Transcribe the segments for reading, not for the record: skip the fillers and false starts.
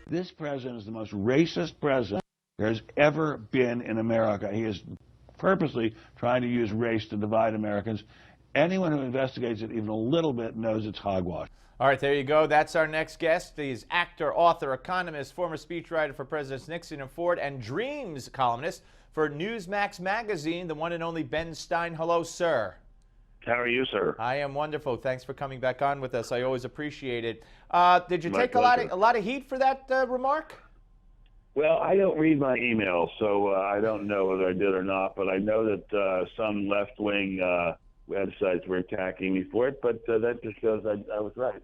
This president is the most racist president there has ever been in America. He is purposely trying to use race to divide Americans. Anyone who investigates it even a little bit knows it's hogwash. All right, there you go. That's our next guest. He's actor, author, economist, former speechwriter for Presidents Nixon and Ford, and Dreemz columnist for Newsmax Magazine, the one and only Ben Stein. Hello, sir. How are you, sir? I am wonderful. Thanks for coming back on with us. I always appreciate it. Did you take a lot of heat for that remark? Well, I don't read my emails, so I don't know whether I did or not, but I know that some left-wing websites were attacking me for it, but that just shows I was right.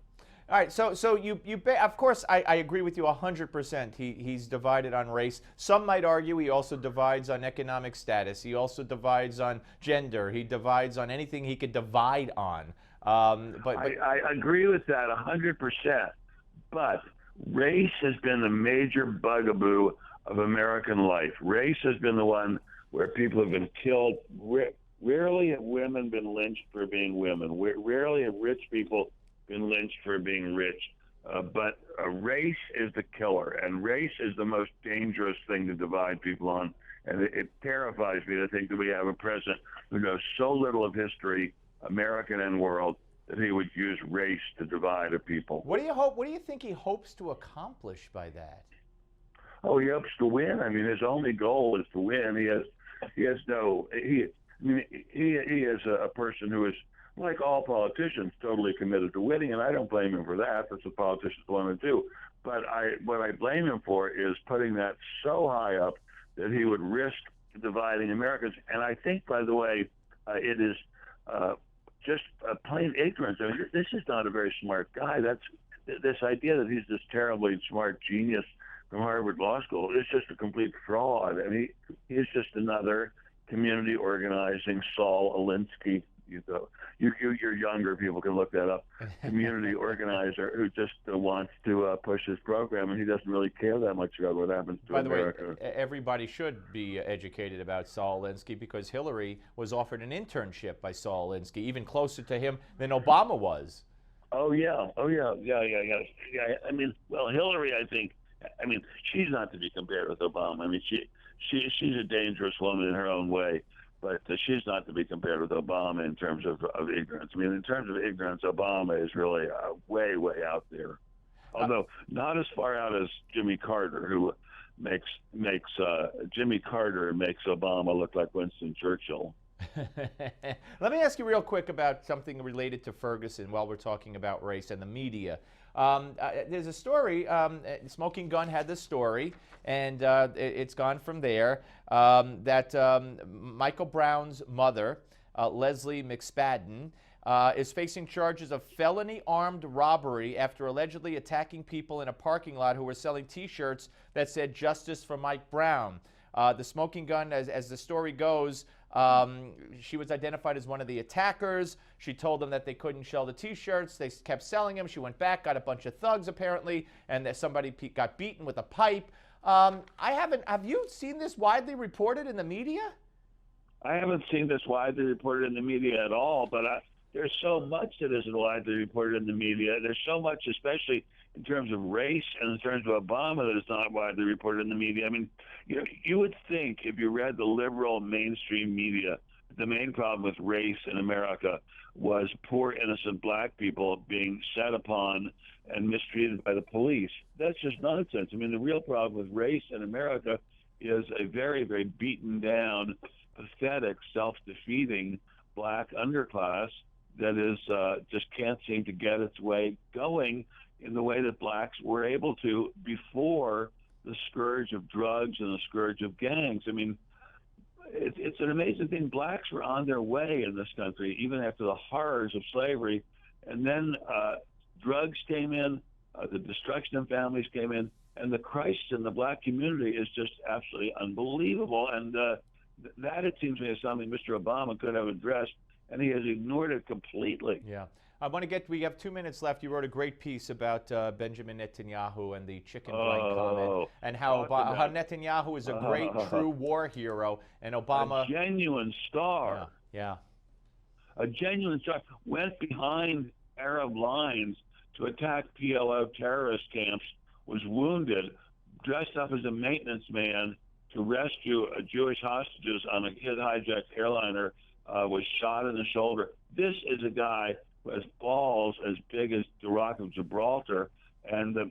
All right, so you of course, I agree with you 100%. He's divided on race. Some might argue he also divides on economic status. He also divides on gender. He divides on anything he could divide on. But I agree with that 100%, but race has been the major bugaboo of American life. Race has been the one where people have been killed. Rarely have women been lynched for being women. Rarely have rich people been lynched for being rich. But race is the killer, and race is the most dangerous thing to divide people on. And it terrifies me to think that we have a president who knows so little of history, American and world, that he would use race to divide a people. What do you think he hopes to accomplish by that? Oh, he hopes to win. I mean, his only goal is to win. He is a person who is, like all politicians, totally committed to winning, and I don't blame him for that. That's what politicians want to do. But what I blame him for is putting that so high up that he would risk dividing Americans. And I think, by the way, it is just plain ignorance. I mean, this is not a very smart guy. That's this idea that he's this terribly smart genius from Harvard Law School is just a complete fraud. I mean, he's just another community organizing Saul Alinsky. Your younger people can look that up. Community organizer who just wants to push his program, and he doesn't really care that much about what happens to America. By the way, everybody should be educated about Saul Alinsky because Hillary was offered an internship by Saul Alinsky, even closer to him than Obama was. Oh yeah. I mean, well, Hillary, I mean, she's not to be compared with Obama. I mean, she's a dangerous woman in her own way. But she's not to be compared with Obama in terms of ignorance. I mean, in terms of ignorance, Obama is really way, way out there. Although not as far out as Jimmy Carter, who makes Obama look like Winston Churchill. Let me ask you real quick about something related to Ferguson while we're talking about race and the media. There's a story, Smoking Gun had this story, and it's gone from there, that Michael Brown's mother, Leslie McSpadden, is facing charges of felony armed robbery after allegedly attacking people in a parking lot who were selling T-shirts that said "Justice for Mike Brown." The Smoking Gun, as the story goes, she was identified as one of the attackers. She told them that they couldn't sell the T-shirts. They kept selling them. She went back, got a bunch of thugs apparently, and that somebody got beaten with a pipe. Have you seen this widely reported in the media? I haven't seen this widely reported in the media at all, but there's so much that isn't widely reported in the media. There's so much, especially in terms of race and in terms of Obama, that is not widely reported in the media. I mean, you would think if you read the liberal mainstream media, the main problem with race in America was poor innocent black people being set upon and mistreated by the police. That's just nonsense. I mean, the real problem with race in America is a very, very beaten down, pathetic, self-defeating black underclass that is just can't seem to get its way going in the way that blacks were able to before the scourge of drugs and the scourge of gangs. I mean, it's an amazing thing. Blacks were on their way in this country, even after the horrors of slavery. And then drugs came in, the destruction of families came in, and the crisis in the black community is just absolutely unbelievable. And that, it seems to me, is something Mr. Obama could have addressed, and he has ignored it completely. Yeah. We have 2 minutes left. You wrote a great piece about Benjamin Netanyahu and the chicken blank comment, and how Netanyahu is a great, true war hero, and Obama... A genuine star. Yeah. A genuine star. Went behind Arab lines to attack PLO terrorist camps was wounded, dressed up as a maintenance man to rescue Jewish hostages on a kid-hijacked airliner, was shot in the shoulder. This is a guy who has balls as big as the Rock of Gibraltar, and the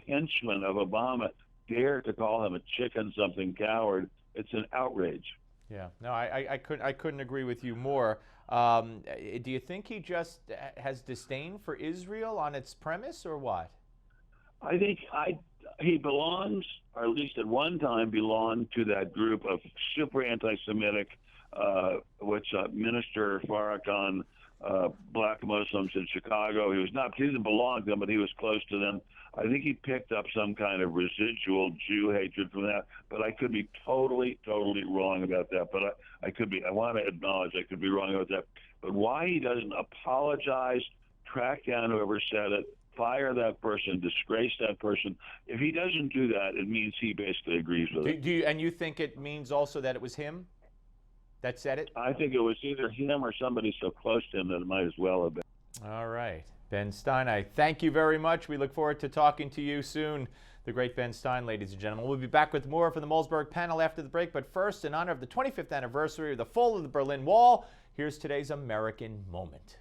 henchman of Obama dared to call him a chicken something coward. It's an outrage. Yeah, no, I couldn't agree with you more. Do you think he just has disdain for Israel on its premise, or what? I think he belongs, or at least at one time belonged, to that group of super anti-Semitic, which Minister Farrakhan, black Muslims in Chicago. He didn't belong to them, but he was close to them. I think he picked up some kind of residual Jew hatred from that, but I could be totally wrong about that. But I want to acknowledge I could be wrong about that. But why he doesn't apologize, track down whoever said it, fire that person, disgrace that person. If he doesn't do that, it means he basically agrees with it. And you think it means also that it was him that said it? I think it was either him or somebody so close to him that it might as well have been. All right. Ben Stein, I thank you very much. We look forward to talking to you soon. The great Ben Stein, ladies and gentlemen. We'll be back with more from the Malzberg panel after the break. But first, in honor of the 25th anniversary of the fall of the Berlin Wall, here's today's American Moment.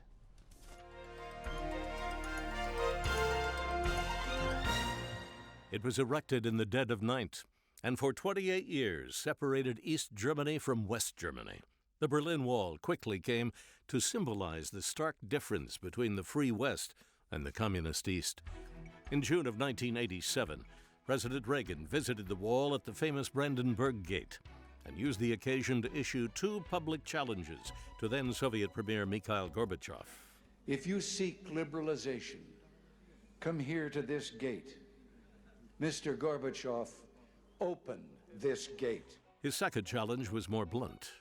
It was erected in the dead of night, and for 28 years separated East Germany from West Germany. The Berlin Wall quickly came to symbolize the stark difference between the free West and the communist East. In June of 1987, President Reagan visited the wall at the famous Brandenburg Gate and used the occasion to issue two public challenges to then Soviet Premier Mikhail Gorbachev. If you seek liberalization, come here to this gate. Mr. Gorbachev, open this gate. His second challenge was more blunt,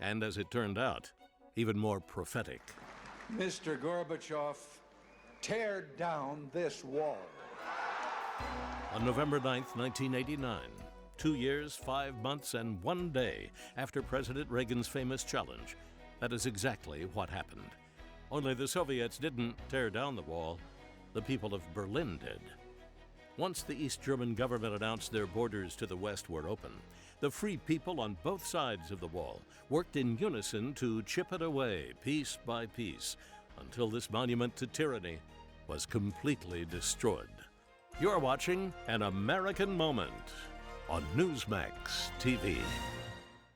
and as it turned out, even more prophetic. Mr. Gorbachev, tear down this wall. On November 9th, 1989, 2 years, 5 months, and 1 day after President Reagan's famous challenge, that is exactly what happened. Only the Soviets didn't tear down the wall, the people of Berlin did. Once the East German government announced their borders to the West were open, the free people on both sides of the wall worked in unison to chip it away, piece by piece, until this monument to tyranny was completely destroyed. You're watching An American Moment on Newsmax TV.